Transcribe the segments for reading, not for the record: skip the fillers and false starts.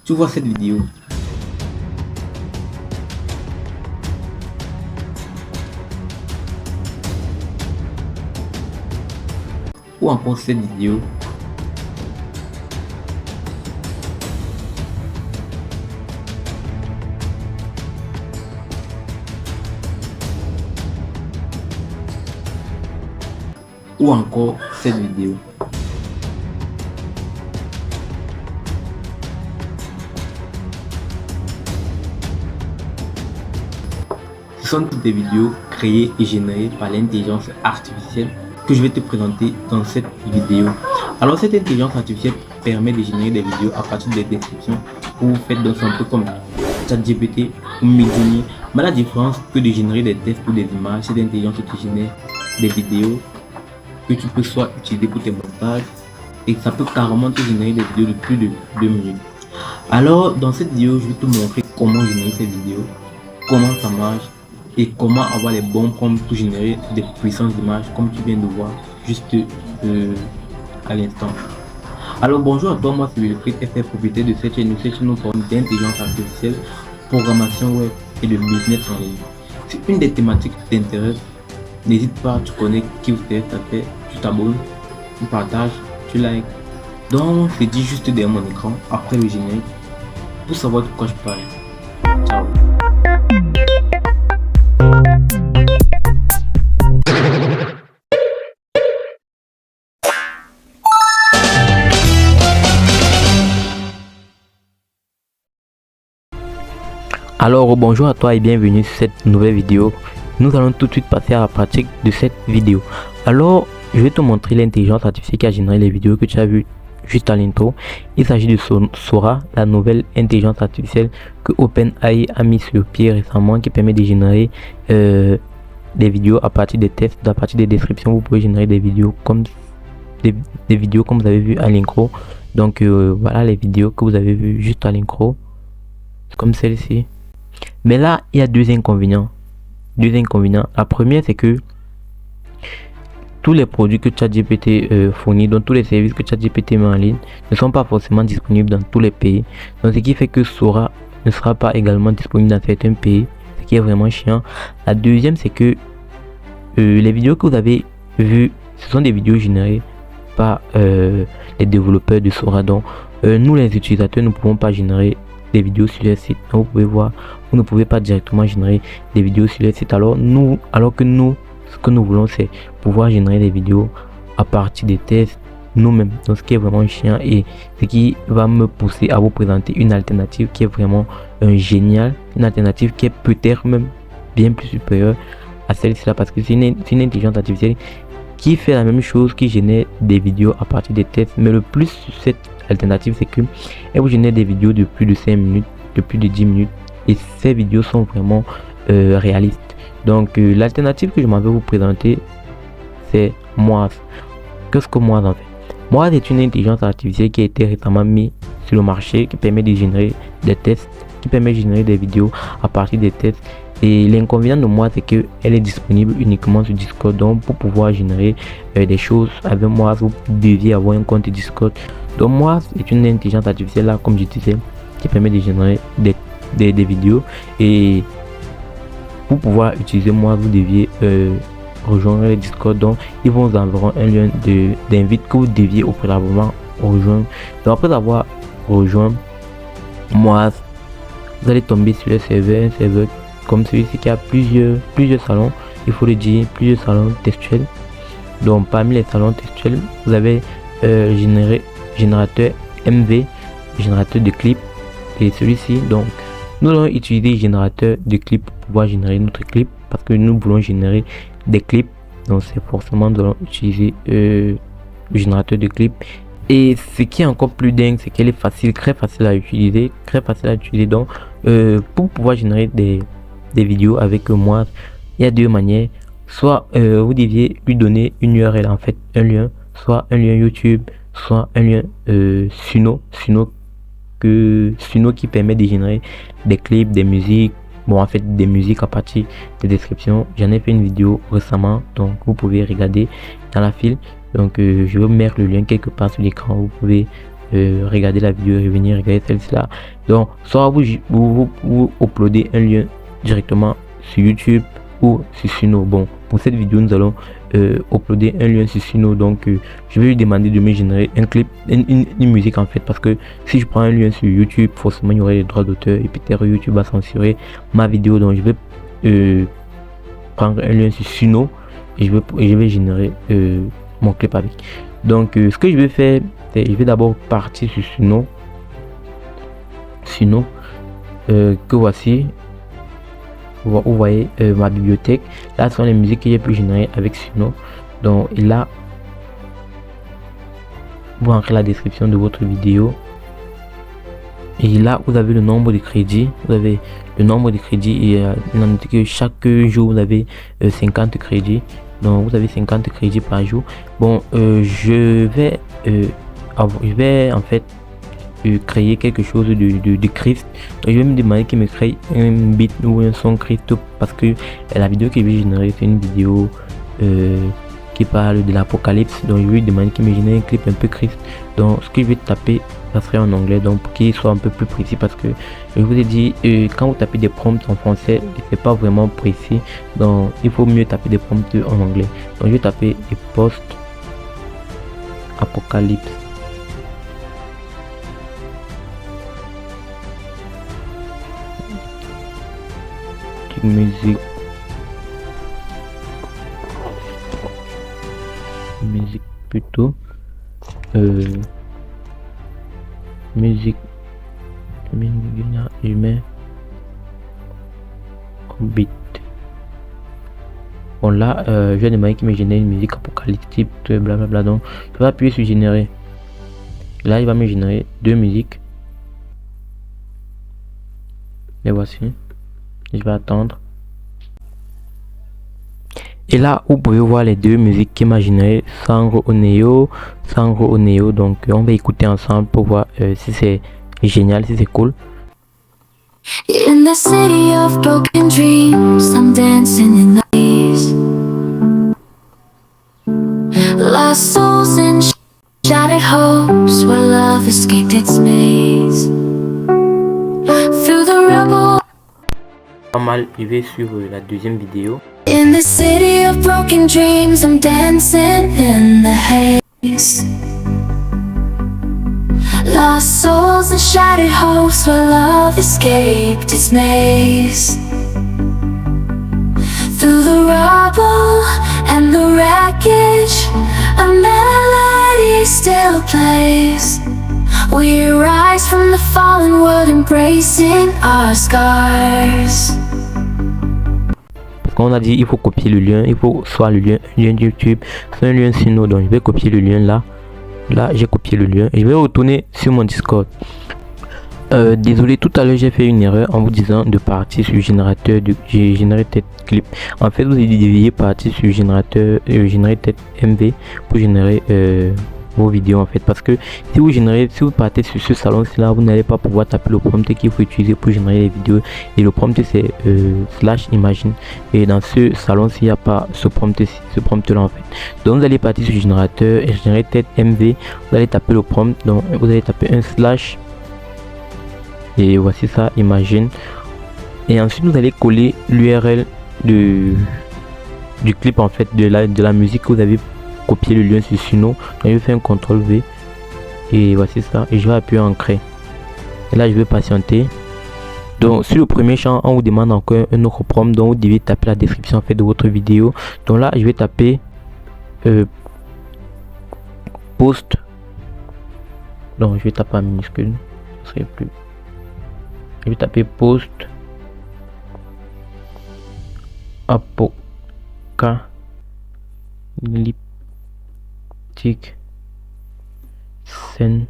Tu vois cette vidéo ou encore cette vidéo ou encore cette vidéo. Ce sont toutes des vidéos créées et générées par l'intelligence artificielle que je vais te présenter dans cette vidéo. Alors cette intelligence artificielle permet de générer des vidéos à partir des descriptions que vous faites dans un peu comme ChatGPT ou Midjourney. Mais la différence que de générer des textes ou des images, cette intelligence te génère des vidéos que tu peux soit utiliser pour tes montages et ça peut carrément te générer des vidéos de plus de 2 minutes. Alors dans cette vidéo, je vais te montrer comment générer ces vidéos, comment ça marche et comment avoir les bons prompts pour générer des puissances d'images comme tu viens de voir juste à l'instant. Alors bonjour à toi, moi c'est Wilfried FR, propriétaire de cette chaîne. Nous parlons d'intelligence artificielle, programmation web et de business en ligne. Si une des thématiques qui t'intéresse, n'hésite pas, tu connais qui vous êtes, tu t'abonnes, tu partages, tu likes. Donc je dis juste derrière mon écran après le générique pour savoir de quoi je parle. Ciao. Alors bonjour à toi et bienvenue sur cette nouvelle vidéo. Nous allons tout de suite passer à la pratique de cette vidéo. Alors je vais te montrer l'intelligence artificielle qui a généré les vidéos que tu as vues juste à l'intro. Il s'agit de Sora, la nouvelle intelligence artificielle que OpenAI a mis sur pied récemment, qui permet de générer des vidéos à partir des textes, à partir des descriptions. Vous pouvez générer des vidéos comme des vidéos comme vous avez vu à l'intro. Donc voilà les vidéos que vous avez vues juste à l'intro, comme celle-ci. Mais là il y a deux inconvénients. La première, c'est que tous les produits que ChatGPT fournit, donc tous les services que ChatGPT met en ligne, ne sont pas forcément disponibles dans tous les pays. Donc ce qui fait que Sora ne sera pas également disponible dans certains pays, ce qui est vraiment chiant. La deuxième, c'est que les vidéos que vous avez vues, ce sont des vidéos générées par les développeurs de Sora. Donc nous les utilisateurs ne pouvons pas générer des vidéos sur le site. Donc, vous pouvez voir, vous ne pouvez pas directement générer des vidéos sur le site. Alors que nous, ce que nous voulons, c'est pouvoir générer des vidéos à partir des tests nous-mêmes. Donc ce qui est vraiment chiant et ce qui va me pousser à vous présenter une alternative qui est vraiment géniale, une alternative qui est peut-être même bien plus supérieure à celle-ci là, parce que c'est une intelligence artificielle qui fait la même chose, qui génère des vidéos à partir des tests. Mais le plus sur cette alternative, c'est que elle vous génère des vidéos de plus de 5 minutes, de plus de 10 minutes, et ces vidéos sont vraiment réalistes. Donc l'alternative que je m'en vais vous présenter, c'est Moaz. Qu'est-ce que Moaz en fait? Moaz est une intelligence artificielle qui a été récemment mise sur le marché, qui permet de générer des tests, qui permet de générer des vidéos à partir des tests. Et l'inconvénient de Moaz, c'est qu'elle est disponible uniquement sur Discord. Donc pour pouvoir générer des choses avec Moaz, vous deviez avoir un compte Discord. Donc Moaz est une intelligence artificielle là, comme je disais, qui permet de générer des vidéos. Et pour pouvoir utiliser Moaz, vous deviez rejoindre le Discord. Donc ils vont vous enverront un lien d'invite que vous deviez au préalablement rejoindre. Donc après avoir rejoint Moaz, vous allez tomber sur le serveur, un serveur comme celui-ci qui a plusieurs salons, il faut le dire, plusieurs salons textuels. Donc parmi les salons textuels, vous avez générateur MV, générateur de clips, et celui-ci. Donc nous allons utiliser générateur de clips pour pouvoir générer notre clip, parce que nous voulons générer des clips. Donc c'est forcément nous allons utiliser le générateur de clips. Et ce qui est encore plus dingue, c'est qu'elle est facile, très facile à utiliser, Donc pour pouvoir générer des vidéos avec moi, il y a deux manières. Soit vous deviez lui donner une URL, en fait un lien, soit un lien YouTube, soit un lien Suno qui permet de générer des clips, des musiques. Bon, en fait des musiques à partir des descriptions. J'en ai fait une vidéo récemment, donc vous pouvez regarder dans la file. Donc je vais mettre le lien quelque part sur l'écran, vous pouvez regarder la vidéo et revenir regarder celle-ci là. Donc soit vous uploadez un lien directement sur YouTube ou sur Suno. Bon, pour cette vidéo nous allons uploader un lien sur Suno. Donc je vais lui demander de me générer un clip, une musique en fait, parce que si je prends un lien sur YouTube, forcément il y aurait les droits d'auteur et peut-être YouTube va censurer ma vidéo. Donc je vais prendre un lien sur Suno et je vais générer mon clip avec. Donc ce que je vais faire, c'est je vais d'abord partir sur Suno que voici. Vous voyez ma bibliothèque. Là ce sont les musiques que j'ai pu générer avec Suno. Donc là vous entrez la description de votre vidéo et là vous avez le nombre de crédits. Vous avez le nombre de crédits et notez que chaque jour vous avez 50 crédits. Donc vous avez 50 crédits par jour. Bon, je vais en fait créer quelque chose de Christ. Donc, je vais me demander qu'il me crée un beat ou un son Christ, parce que la vidéo que je vais générer c'est une vidéo qui parle de l'apocalypse. Donc je vais lui demander qu'il me génère un clip un peu Christ. Donc ce que je vais taper, ça serait en anglais, donc pour qu'il soit un peu plus précis, parce que je vous ai dit quand vous tapez des prompts en français c'est pas vraiment précis, donc il faut mieux taper des prompts en anglais. Donc je vais taper post apocalypse. Musique plutôt musique je mets beat. Bon là je vais demander qu'il me génère une musique apocalyptique blablabla. Donc je vais appuyer sur générer. Là il va me générer deux musiques, les voici. Je vais attendre. Et là vous pouvez voir les deux musiques qui m'a généré, Sangro Oneo. Donc on va écouter ensemble pour voir si c'est génial, si c'est cool. In the city of broken dreams, I'm dancing in the haze. Lost souls and shattered hopes, where love escaped its maze. Through the rubble, Pas mal, je vais suivre la deuxième vidéo. in the city of broken dreams, I'm dancing in the haze. Lost souls and shattered hopes, where love escaped its maze. Through the rubble and the wreckage, a melody still plays. We rise from the fallen world, embracing our scars. Quand on a dit il faut copier le lien, il faut soit le lien YouTube, soit un lien Suno. Donc je vais copier le lien là. Là j'ai copié le lien et je vais retourner sur mon Discord. Désolé, tout à l'heure j'ai fait une erreur en vous disant de partir sur générateur de Generated Clip. En fait vous deviez partir sur générateur Generated MV pour générer vos vidéos, en fait, parce que si vous partez sur ce salon là, vous n'allez pas pouvoir taper le prompt qu'il faut utiliser pour générer les vidéos, et le prompt c'est slash imagine, et dans ce salon il n'y a pas ce prompt là en fait. Donc vous allez partir sur générateur et Generated MV, vous allez taper le prompt, donc vous allez taper un slash et voici ça, imagine, et ensuite vous allez coller l'URL du clip, en fait, de la musique que vous avez copié le lien sur Suno. Donc je vais faire un CTRL V et voici ça, et je vais appuyer en créer, et là je vais patienter. Donc sur le premier champ on vous demande encore un autre prompt, donc vous devez taper la description en fait de votre vidéo. Donc là je vais taper post, donc je vais taper en minuscule, ce serait plus, je vais taper post apocalyptique scène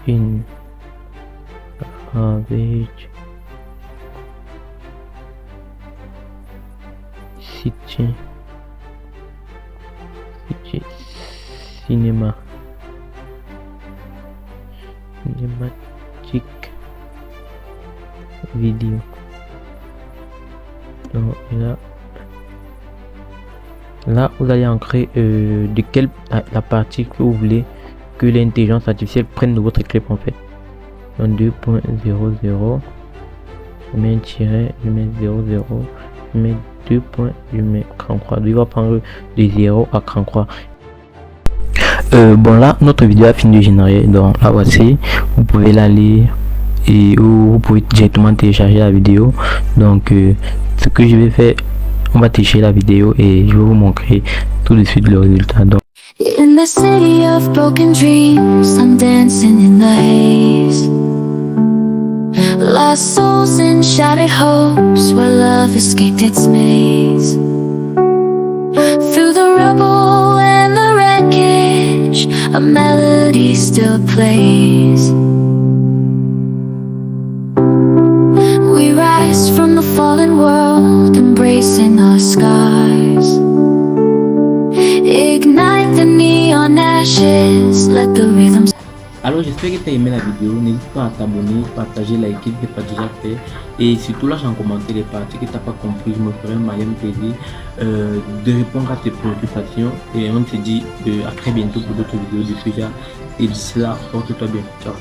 in ravage city cinématique vidéo. Donc là Là, vous allez ancrer de quelle la partie que vous voulez que l'intelligence artificielle prenne de votre clip en fait. Donc 2.00, je mets un tiret, je mets 00, je mets 2 points, je mets cran croix. Il va prendre de 0 à cran croix. Bon là, notre vidéo a fini de générer, donc la voici. Vous pouvez la lire et vous pouvez directement télécharger la vidéo. Donc ce que je vais faire, on va télécharger la vidéo et je vais vous montrer tout de suite le résultat. Donc, In the city of broken dreams, I'm dancing in the haze. Lost souls and shattered hopes, where love escaped its maze. Through the rubble and the wreckage, a melody still plays. We rise from the fallen world, embracing our scars. Ignite the neon ashes, let the rhythms. alors j'espère que tu as aimé la vidéo. N'hésite pas à t'abonner, partager, liker si ce n'est pas déjà fait. Et surtout lâche en commentaire les parties que tu n'as pas compris. Je me ferai un moyen plaisir de répondre à tes préoccupations. Et on te dit à très bientôt pour d'autres vidéos de ce genre. Et d'ici là, porte-toi bien. Ciao.